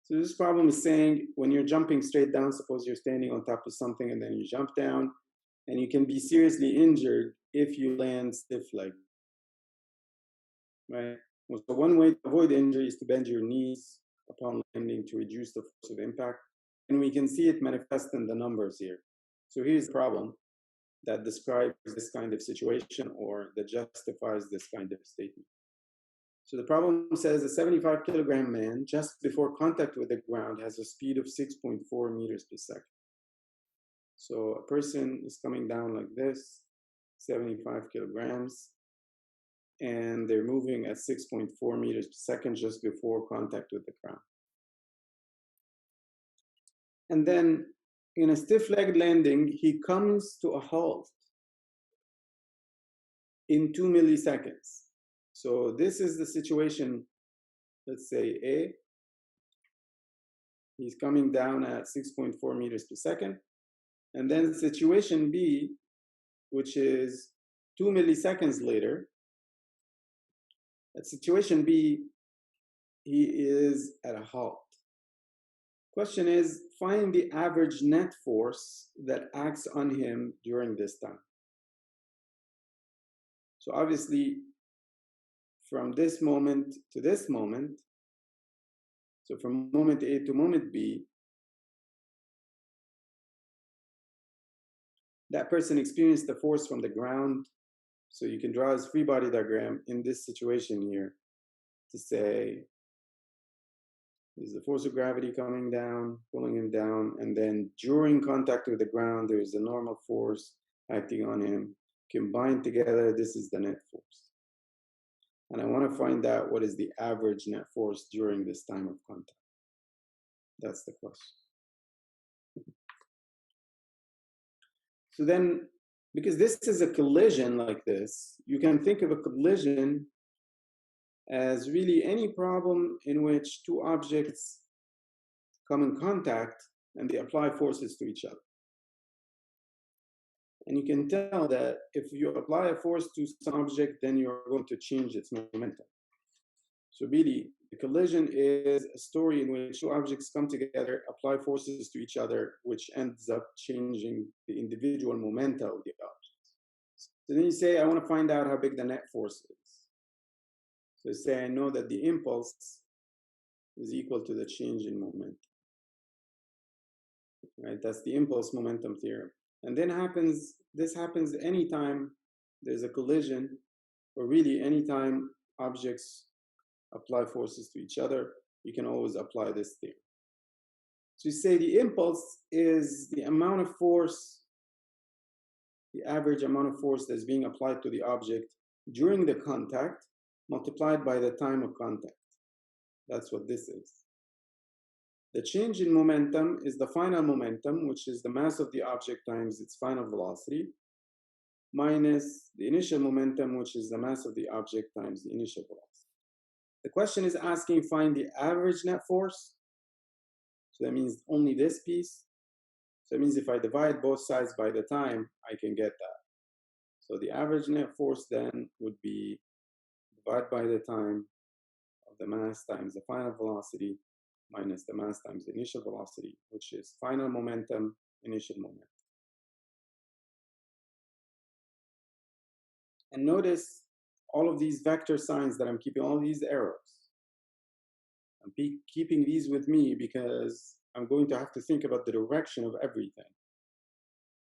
So this problem is saying when you're jumping straight down, suppose you're standing on top of something and then you jump down, and you can be seriously injured if you land stiff-legged, right? Well, so one way to avoid injury is to bend your knees upon landing to reduce the force of impact. And we can see it manifest in the numbers here. So here's the problem that describes this kind of situation or that justifies this kind of statement. So the problem says a 75-kilogram man just before contact with the ground has a speed of 6.4 meters per second. So a person is coming down like this, 75 kilograms, and they're moving at 6.4 meters per second just before contact with the ground. And then in a stiff-legged landing, he comes to a halt in 2 milliseconds. So this is the situation, let's say A. He's coming down at 6.4 meters per second. And then situation B, which is 2 milliseconds later, at situation B, he is at a halt. Question is, find the average net force that acts on him during this time. So obviously, from this moment to this moment, so from moment A to moment B, that person experienced the force from the ground. So you can draw his free body diagram in this situation here to say, there's the force of gravity coming down, pulling him down, and then during contact with the ground, there's a normal force acting on him. Combined together, this is the net force. And I want to find out what is the average net force during this time of contact. That's the question. So then, because this is a collision like this, you can think of a collision as really any problem in which two objects come in contact and they apply forces to each other. And you can tell that if you apply a force to some object, then you're going to change its momentum. So really, the collision is a story in which two objects come together, apply forces to each other, which ends up changing the individual momenta of the objects. So then you say, I want to find out how big the net force is. So say I know that the impulse is equal to the change in momentum. Right? That's the impulse momentum theorem. And then this happens anytime there's a collision, or really anytime objects apply forces to each other, you can always apply this theorem. So you say the impulse is the amount of force, the average amount of force that's being applied to the object during the contact, multiplied by the time of contact. That's what this is. The change in momentum is the final momentum, which is the mass of the object times its final velocity, minus the initial momentum, which is the mass of the object times the initial velocity. The question is asking, find the average net force. So that means only this piece. So that means if I divide both sides by the time, I can get that. So the average net force then would be divided by the time of the mass times the final velocity minus the mass times the initial velocity, which is final momentum, initial momentum. And notice all of these vector signs that I'm keeping, all these arrows. I'm keeping these with me because I'm going to have to think about the direction of everything.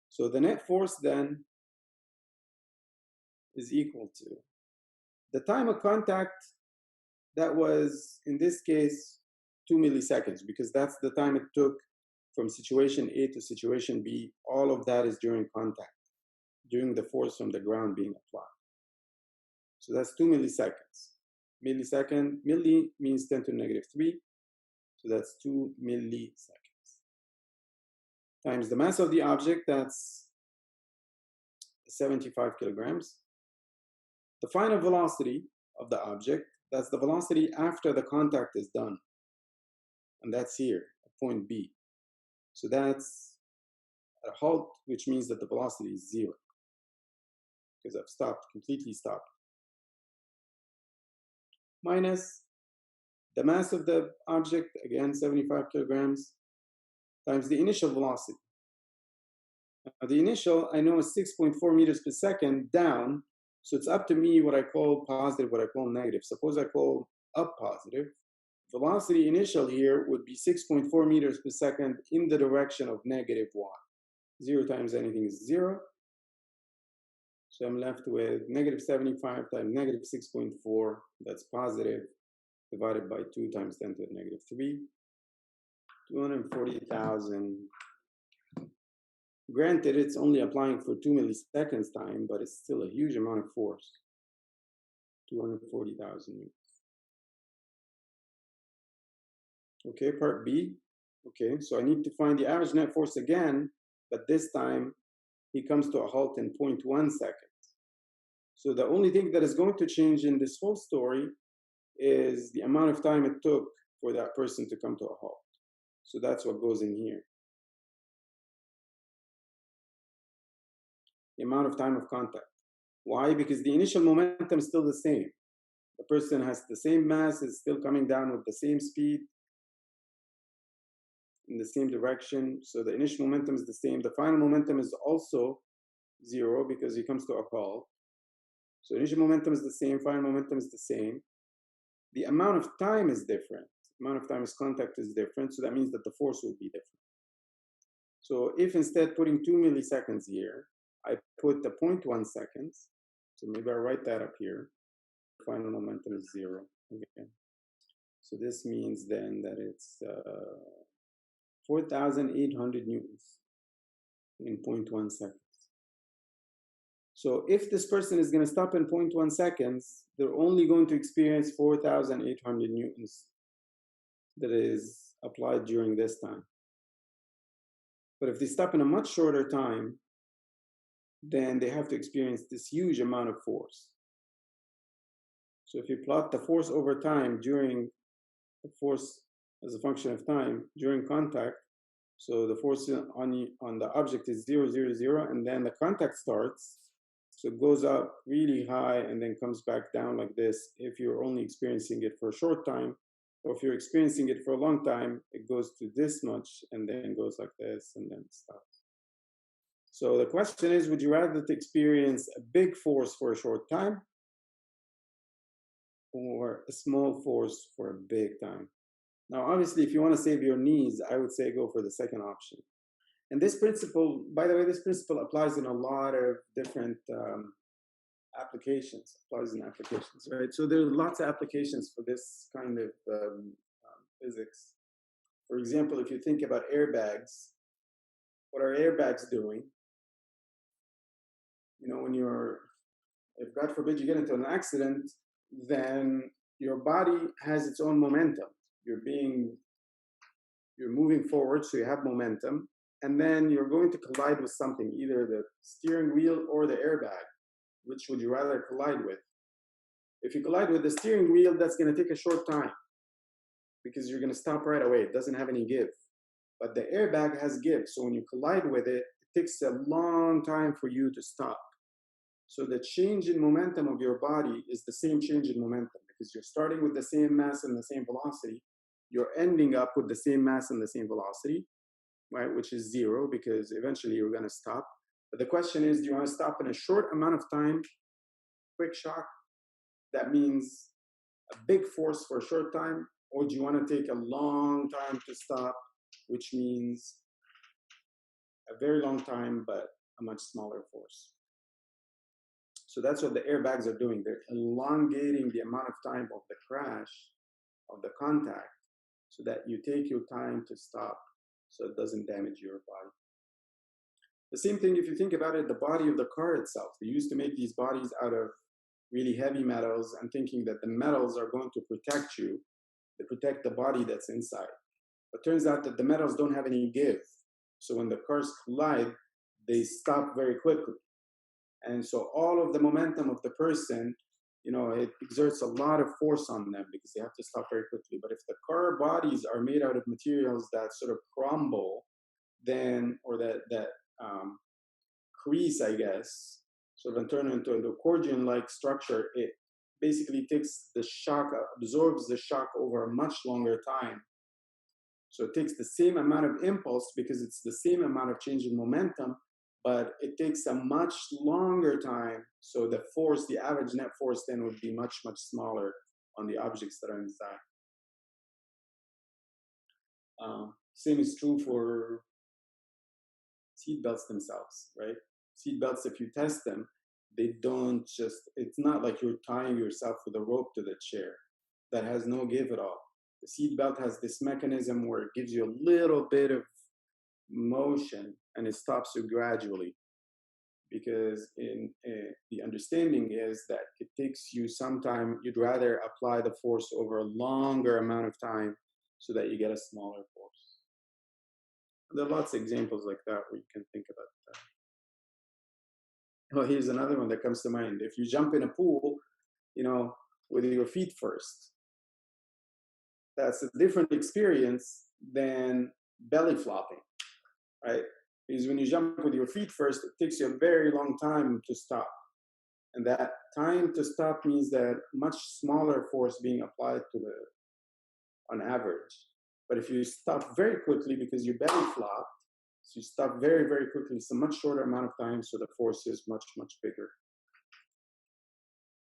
So the net force then is equal to the time of contact. That was, in this case, 2 milliseconds, because that's the time it took from situation A to situation B. All of that is during contact, during the force from the ground being applied. So that's 2 milliseconds. Millisecond, milli means 10 to the negative 3. So that's 2 milliseconds. Times the mass of the object, that's 75 kilograms. The final velocity of the object, that's the velocity after the contact is done. And that's here, at point B. So that's a halt, which means that the velocity is 0. Because I've stopped, completely stopped. Minus the mass of the object, again 75 kilograms, times the initial velocity. The initial, I know, is 6.4 meters per second down, so it's up to me what I call positive, what I call negative. Suppose I call up positive. Velocity initial here would be 6.4 meters per second in the direction of negative 1. 0 times anything is 0. So I'm left with negative 75 times negative 6.4, that's positive, divided by 2 times 10 to the negative 3. 240,000. Granted, it's only applying for 2 milliseconds time, but it's still a huge amount of force. 240,000 newtons. Okay, part B. Okay, so I need to find the average net force again, but this time he comes to a halt in 0.1 seconds. So the only thing that is going to change in this whole story is the amount of time it took for that person to come to a halt. So that's what goes in here. The amount of time of contact. Why? Because the initial momentum is still the same. The person has the same mass, is still coming down with the same speed in the same direction. So the initial momentum is the same. The final momentum is also 0 because he comes to a halt. So initial momentum is the same, final momentum is the same. The amount of time is different. The amount of time is contact is different. So that means that the force will be different. So if instead putting 2 milliseconds here, I put the 0.1 seconds. So maybe I write that up here. Final momentum is 0. Okay. So this means then that it's 4,800 newtons in 0.1 seconds. So if this person is going to stop in 0.1 seconds, they're only going to experience 4,800 newtons that is applied during this time. But if they stop in a much shorter time, then they have to experience this huge amount of force. So if you plot the force over time during the force as a function of time during contact, so the force on the object is 0, 0, 0, and then the contact starts. So it goes up really high and then comes back down like this if you're only experiencing it for a short time. Or if you're experiencing it for a long time, it goes to this much and then goes like this and then stops. So the question is, would you rather to experience a big force for a short time or a small force for a big time? Now, obviously, if you want to save your knees, I would say go for the second option. And this principle, by the way, this principle applies in a lot of different applications, right? So there are lots of applications for this kind of physics. For example, if you think about airbags, what are airbags doing? You know, when if God forbid you get into an accident, then your body has its own momentum. You're moving forward, so you have momentum, and then you're going to collide with something, either the steering wheel or the airbag. Which would you rather collide with? If you collide with the steering wheel, that's going to take a short time because you're going to stop right away. It doesn't have any give. But the airbag has give. So when you collide with it, it takes a long time for you to stop. So the change in momentum of your body is the same change in momentum because you're starting with the same mass and the same velocity. You're ending up with the same mass and the same velocity, right? Which is 0 because eventually you're going to stop. But the question is, do you want to stop in a short amount of time, quick shock? That means a big force for a short time, or do you want to take a long time to stop, which means a very long time, but a much smaller force? So that's what the airbags are doing. They're elongating the amount of time of the crash, of the contact, so that you take your time to stop so it doesn't damage your body. The same thing if you think about it, the body of the car itself. They used to make these bodies out of really heavy metals and thinking that the metals are going to protect you. They protect the body that's inside. But turns out that the metals don't have any give. So when the cars collide, they stop very quickly. And so all of the momentum of the person, you know, it exerts a lot of force on them because they have to stop very quickly. But if the car bodies are made out of materials that sort of crumble, then, or that crease, I guess, sort of turn into an accordion-like structure, it basically takes the shock, absorbs the shock over a much longer time. So it takes the same amount of impulse because it's the same amount of change in momentum, but it takes a much longer time. So the force, the average net force then would be much, much smaller on the objects that are inside. Same is true for seat belts themselves, right? Seat belts, if you test them, they don't just, it's not like you're tying yourself with a rope to the chair. That has no give at all. The seat belt has this mechanism where it gives you a little bit of motion and it stops you gradually, because the understanding is that it takes you some time. You'd rather apply the force over a longer amount of time so that you get a smaller force. There are lots of examples like that where you can think about that. Well, here's another one that comes to mind. If you jump in a pool, with your feet first, that's a different experience than belly flopping, right? Because when you jump with your feet first, it takes you a very long time to stop. And that time to stop means that much smaller force being applied to on average. But if you stop very quickly because your belly flopped, so you stop very, very quickly, it's a much shorter amount of time, so the force is much, much bigger.